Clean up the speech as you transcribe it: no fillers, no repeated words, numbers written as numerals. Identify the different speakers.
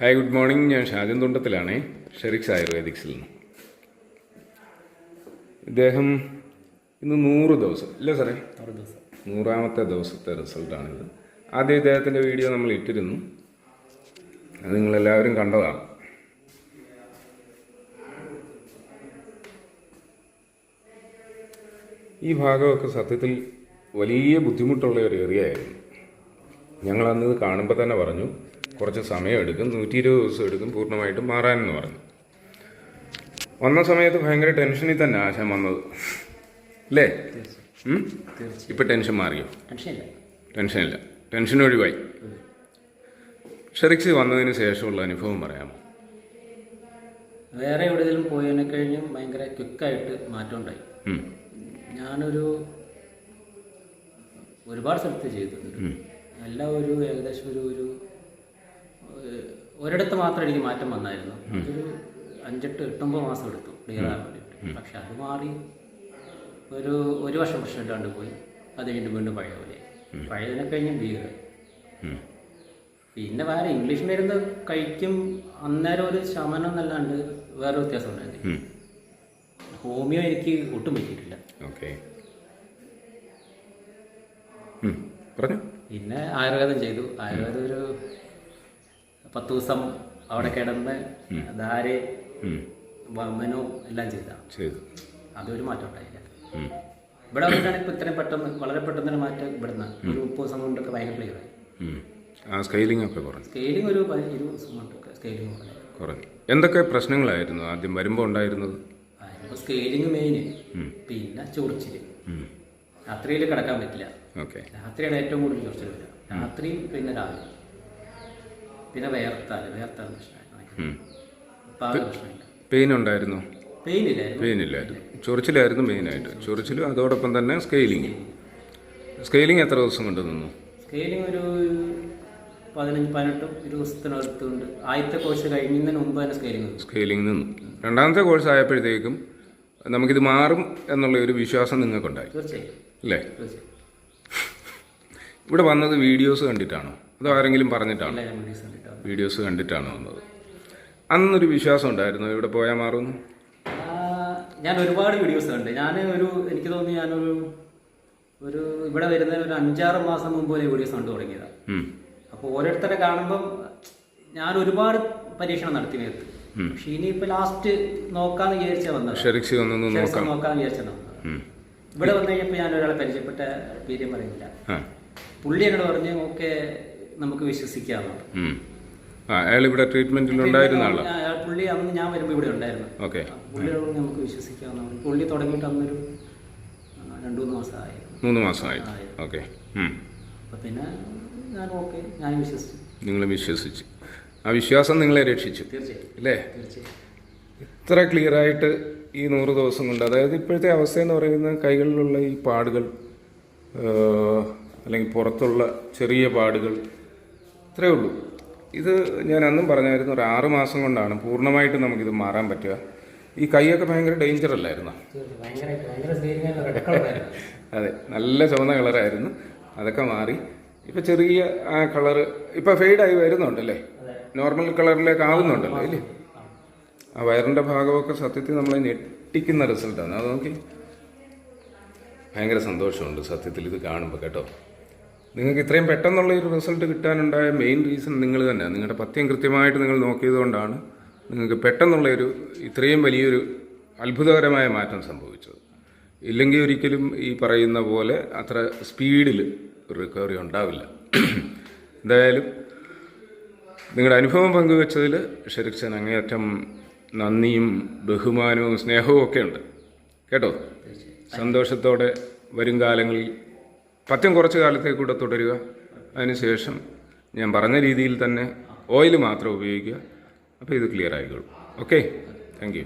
Speaker 1: Hi, good morning. ഞാൻ ഷാജൻ തുണ്ടത്തിലാണേ, ഷെറിക്സ് ആയുർവേദിക്സിൽ നിന്ന്. ഇദ്ദേഹം ഇന്ന് 100 ദിവസം ഇല്ല സാറേ, 100ാമത്തെ ദിവസത്തെ റിസൾട്ടാണിത്. ആദ്യം ഇദ്ദേഹത്തിൻ്റെ വീഡിയോ നമ്മൾ ഇട്ടിരുന്നു, അത് നിങ്ങളെല്ലാവരും കണ്ടതാണ്. ഈ ഭാഗമൊക്കെ സത്യത്തിൽ വലിയ ബുദ്ധിമുട്ടുള്ള ഒരു ഏരിയ ആയിരുന്നു. ഞങ്ങളന്നത് കാണുമ്പോൾ തന്നെ പറഞ്ഞു കുറച്ച് സമയം എടുക്കും, 120 ദിവസം എടുക്കും പൂർണ്ണമായിട്ടും മാറാനെന്ന് പറഞ്ഞു. വന്ന സമയത്ത് ഭയങ്കര ടെൻഷനിൽ തന്നെ ആശാൻ വന്നത് അല്ലേ? ഇപ്പം ടെൻഷൻ മാറിയോ? ടെൻഷനില്ല, ടെൻഷൻ ഒഴിവായി. ഷെറിക്സ് വന്നതിന് ശേഷമുള്ള അനുഭവം പറയാമോ?
Speaker 2: വേറെ എവിടെയെങ്കിലും പോയതിനെ കഴിഞ്ഞും ഭയങ്കര ക്വിക്കായിട്ട് മാറ്റം ഉണ്ടായി. ഞാനൊരു ഒരുപാട് സ്ഥലത്ത് ചെയ്തിട്ടുണ്ട്. എല്ലാം ഏകദേശം ഒരു ഒരിടത്ത് മാത്രം എനിക്ക് മാറ്റം വന്നായിരുന്നു. ഒരു 5-8-9 മാസം എടുത്തു ക്ലിയർ ആകാൻ വേണ്ടിയിട്ട്. പക്ഷെ അത് മാറി ഒരു വർഷം ഇല്ലാണ്ട് പോയി. അത് വീണ്ടും പഴയ പോലെ. പഴയതിനെ കഴിഞ്ഞും ഭീകര. പിന്നെ വേറെ ഇംഗ്ലീഷ് മരുന്ന് കഴിക്കും, അന്നേരം ഒരു ശമനം എന്നല്ലാണ്ട് വേറെ വ്യത്യാസം ഉണ്ടായിരുന്നു. ഹോമിയോ എനിക്ക് ഒട്ടും പറ്റിയിട്ടില്ല. പിന്നെ ആയുർവേദം ചെയ്തു. ആയുർവേദം ഒരു 10 ദിവസം അവിടെ കിടന്ന് ധാരെ വമനോ എല്ലാം ചെയ്തു. അതൊരു മാറ്റം ഉണ്ടായില്ല. ഇവിടെ വന്നിട്ടാണ് ഇപ്പം ഇത്രയും പെട്ടെന്ന്, വളരെ പെട്ടെന്ന് മാറ്റം. ഇവിടുന്ന് ഒരു 30 ദിവസം കൊണ്ടൊക്കെ ഭയങ്കര ക്ലിയർ ആയി.
Speaker 1: സ്കെയിലിംഗ് ഒക്കെ കുറഞ്ഞു.
Speaker 2: സ്കെയിലിംഗ് ഒരു 20 ദിവസം കൊണ്ടൊക്കെ സ്കെയിലിംഗ്
Speaker 1: കുറഞ്ഞു. എന്തൊക്കെ പ്രശ്നങ്ങളായിരുന്നു ആദ്യം വരുമ്പോൾ ഉണ്ടായിരുന്നത്?
Speaker 2: സ്കെയിലിംഗ് മെയിൻ, പിന്നെ ചൊറിച്ചിൽ. രാത്രിയിൽ കിടക്കാൻ പറ്റില്ല. രാത്രിയാണ് ഏറ്റവും കൂടുതൽ ചൊറിച്ചിൽ വരിക. രാത്രി പിന്നെ രാവിലെ. പിന്നെ വേർത്താൽ പ്രശ്നമായിരുന്നു.
Speaker 1: പെയിൻ ഉണ്ടായിരുന്നു?
Speaker 2: പെയിനില്ലായിരുന്നു,
Speaker 1: ചൊറിച്ചിലായിരുന്നു മെയിനായിട്ട്. ചൊറിച്ചിലും അതോടൊപ്പം തന്നെ സ്കെയിലിംഗ് എത്ര ദിവസം കൊണ്ട് നിന്നു?
Speaker 2: സ്കെയിലിംഗ് ഒരു 15-18 ദിവസത്തിനടുത്തുണ്ട്. ആദ്യത്തെ കോഴ്സ് കഴിയുന്നതിന് മുമ്പ് തന്നെ സ്കെയിലിംഗ്
Speaker 1: നിന്നു. രണ്ടാമത്തെ കോഴ്സ് ആയപ്പോഴത്തേക്കും നമുക്കിത് മാറും എന്നുള്ള ഒരു വിശ്വാസം നിങ്ങൾക്കുണ്ടായി അല്ലേ? ഇവിടെ വന്നത് വീഡിയോസ് കണ്ടിട്ടാണോ അതോ ആരെങ്കിലും പറഞ്ഞിട്ടാണോ? വീഡിയോസ് കണ്ടിട്ടാണ് വന്നത്. അന്നൊരു വിശ്വാസം ഉണ്ടായിരുന്നു ഇവിടെ പോയാൽ മാറുമെന്ന്?
Speaker 2: ഞാൻ ഒരുപാട് വീഡിയോസ് കണ്ട്. എനിക്ക് തോന്നി ഇവിടെ വരുന്ന ഒരു 5-6 മാസം മുമ്പ് വീഡിയോസ് കണ്ടു തുടങ്ങിയതാണ്. അപ്പോൾ ഓരോരുത്തരെ കാണുമ്പം ഞാൻ ഒരുപാട് പരീക്ഷണം നടത്തി നേരത്ത്. പക്ഷെ ഇനിയിപ്പോൾ ലാസ്റ്റ് നോക്കാന്ന് വിചാരിച്ചാ വന്നത്. നോക്കാന്ന് വിചാരിച്ചാ വന്നത്. ഇവിടെ വന്നു കഴിഞ്ഞപ്പോൾ ഞാൻ ഒരാളെ പരിചയപ്പെട്ട പേരും പറയുന്നില്ല. പുള്ളി എന്നോട് പറഞ്ഞു ഓക്കെ നമുക്ക് വിശ്വസിക്കാമെന്ന്.
Speaker 1: അയാൾ ഇവിടെ ട്രീറ്റ്മെന്റിലുണ്ടായിരുന്ന ആളാണ്.
Speaker 2: പുള്ളി അന്ന് ഞാൻ വരുമ്പോൾ ഇവിടെ ഉണ്ടായിരുന്നു. പുള്ളിയോട് നമുക്ക് വിശ്വസിക്കാമെന്ന്. പുള്ളി തുടങ്ങിയിട്ട് അന്നൊരു 2-3 മാസമായി.
Speaker 1: 3 മാസമായി.
Speaker 2: അപ്പം പിന്നെ ഞാൻ വിശ്വസിച്ചു.
Speaker 1: നിങ്ങൾ വിശ്വസിച്ചു. ആ വിശ്വാസം നിങ്ങളെ രക്ഷിച്ചു അല്ലേ? ഇത്ര ക്ലിയർ ആയിട്ട് ഈ 100 ദിവസം കൊണ്ട്, അതായത് ഇപ്പോഴത്തെ അവസ്ഥ എന്ന് പറയുന്നത് കൈകളിലുള്ള ഈ പാടുകൾ അല്ലെങ്കിൽ പുറത്തുള്ള ചെറിയ പാടുകൾ ഇത്രയേ ഉള്ളൂ. ഇത് ഞാൻ അന്നും പറഞ്ഞായിരുന്നു, ഒരു 6 മാസം കൊണ്ടാണ് പൂർണ്ണമായിട്ട് നമുക്കിത് മാറാൻ പറ്റുക. ഈ കൈയൊക്കെ ഭയങ്കര ഡേഞ്ചർ അല്ലായിരുന്നു? അതെ, നല്ല ചുവന്ന കളറായിരുന്നു. അതൊക്കെ മാറി ഇപ്പം ചെറിയ ആ കളറ് ഇപ്പം ഫെയ്ഡായി വരുന്നുണ്ടല്ലേ? നോർമൽ കളറിലേക്ക് ആവുന്നുണ്ടല്ലോ അല്ലേ? ആ വയറിൻ്റെ ഭാഗമൊക്കെ സത്യത്തിൽ നമ്മളെ ഞെട്ടിക്കുന്ന റിസൾട്ടാണ്. അത് നോക്കി ഭയങ്കര സന്തോഷമുണ്ട് സത്യത്തിൽ ഇത് കാണുമ്പോൾ കേട്ടോ. നിങ്ങൾക്ക് ഇത്രയും പെട്ടെന്നുള്ള ഒരു റിസൾട്ട് കിട്ടാനുണ്ടായ മെയിൻ റീസൺ നിങ്ങൾ തന്നെ, നിങ്ങളുടെ പഥ്യം കൃത്യമായിട്ട് നിങ്ങൾ നോക്കിയത് കൊണ്ടാണ് നിങ്ങൾക്ക് പെട്ടെന്നുള്ളൊരു ഇത്രയും വലിയൊരു അത്ഭുതകരമായ മാറ്റം സംഭവിച്ചത്. ഇല്ലെങ്കിൽ ഒരിക്കലും ഈ പറയുന്ന പോലെ അത്ര സ്പീഡിൽ ഒരു റിക്കവറി ഉണ്ടാവില്ല. എന്തായാലും നിങ്ങളുടെ അനുഭവം പങ്കുവെച്ചതിൽ ഷെറിക്സൻ അങ്ങേയറ്റം നന്ദിയും ബഹുമാനവും സ്നേഹവും ഒക്കെ ഉണ്ട് കേട്ടോ. സന്തോഷത്തോടെ വരും കാലങ്ങളിൽ പഥ്യം കുറച്ച് കാലത്തേക്കൂടെ തുടരുക. അതിനുശേഷം ഞാൻ പറഞ്ഞ രീതിയിൽ തന്നെ ഓയിൽ മാത്രം ഉപയോഗിക്കുക. അപ്പോൾ ഇത് ക്ലിയർ ആയിക്കോളും. Okay, thank you.